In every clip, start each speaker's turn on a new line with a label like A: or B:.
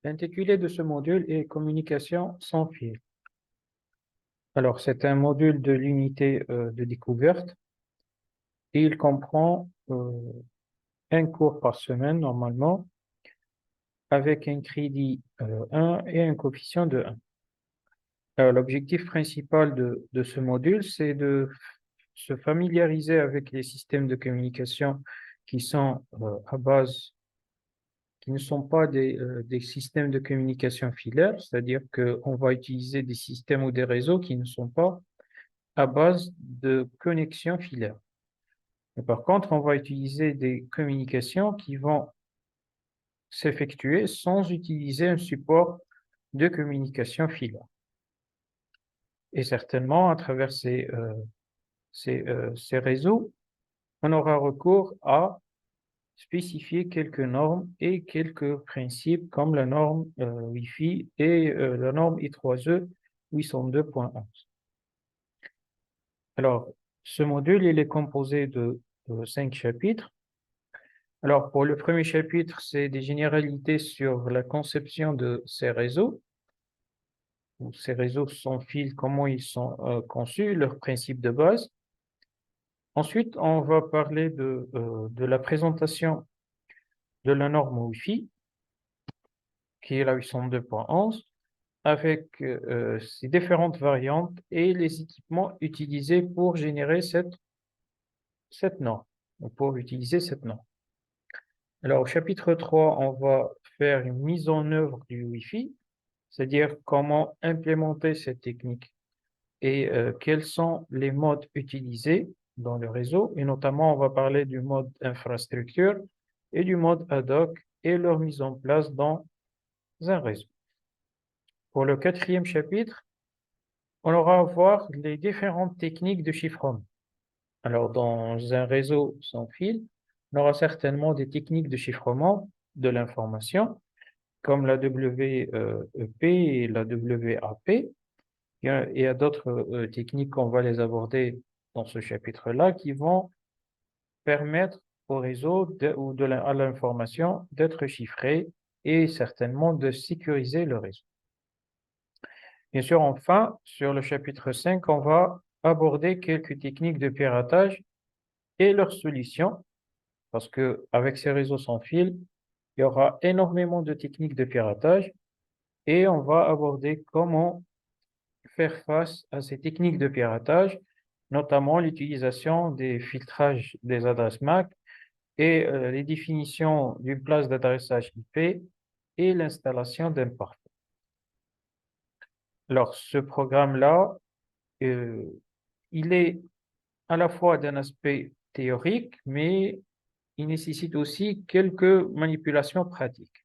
A: L'intitulé de ce module est Communication sans fil. Alors, c'est un module de l'unité de découverte et il comprend un cours par semaine normalement avec un crédit 1 et un coefficient de 1. Alors, l'objectif principal de ce module, c'est de se familiariser avec les systèmes de communication qui sont à base, qui ne sont pas des systèmes de communication filaire, c'est-à-dire qu'on va utiliser des systèmes ou des réseaux qui ne sont pas à base de connexions filaires. Mais par contre, on va utiliser des communications qui vont s'effectuer sans utiliser un support de communication filaire. Et certainement, à travers ces réseaux, on aura recours à spécifier quelques normes et quelques principes comme la norme Wi-Fi et la norme I3E 802.11. Alors, ce module, il est composé de 5 chapitres. Alors, pour le premier chapitre, c'est des généralités sur la conception de ces réseaux, ou ces réseaux sans fil, comment ils sont conçus, leurs principes de base. Ensuite, on va parler de la présentation de la norme Wi-Fi, qui est la 802.11, avec ses différentes variantes et les équipements utilisés pour générer cette norme, ou pour utiliser cette norme. Alors, au chapitre 3, on va faire une mise en œuvre du Wi-Fi, c'est-à-dire comment implémenter cette technique et quels sont les modes utilisés dans le réseau. Et notamment, on va parler du mode infrastructure et du mode ad hoc et leur mise en place dans un réseau. Pour le quatrième chapitre, on aura à voir les différentes techniques de chiffrement. Alors, dans un réseau sans fil, on aura certainement des techniques de chiffrement de l'information, comme la WEP et la WAP. Il y a d'autres techniques qu'on va les aborder dans ce chapitre-là qui vont permettre au réseau ou à l'information d'être chiffrée et certainement de sécuriser le réseau. Bien sûr, enfin, sur le chapitre 5, on va aborder quelques techniques de piratage et leurs solutions, parce qu'avec ces réseaux sans fil, il y aura énormément de techniques de piratage et on va aborder comment faire face à ces techniques de piratage, notamment l'utilisation des filtrages des adresses MAC et les définitions d'une place d'adressage IP et l'installation d'un pare-feu. Alors, ce programme-là, euh, il est à la fois d'un aspect théorique, mais il nécessite aussi quelques manipulations pratiques.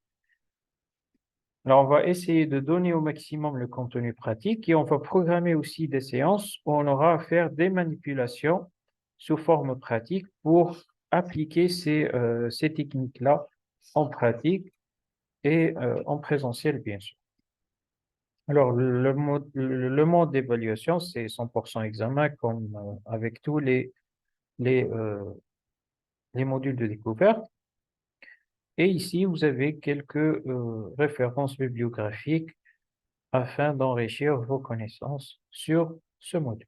A: Alors, on va essayer de donner au maximum le contenu pratique et on va programmer aussi des séances où on aura à faire des manipulations sous forme pratique pour appliquer ces techniques-là en pratique et en présentiel, bien sûr. Alors, le mode d'évaluation, c'est 100% examen comme avec tous les, euh, les modules de découverte. Et ici, vous avez quelques références bibliographiques afin d'enrichir vos connaissances sur ce module.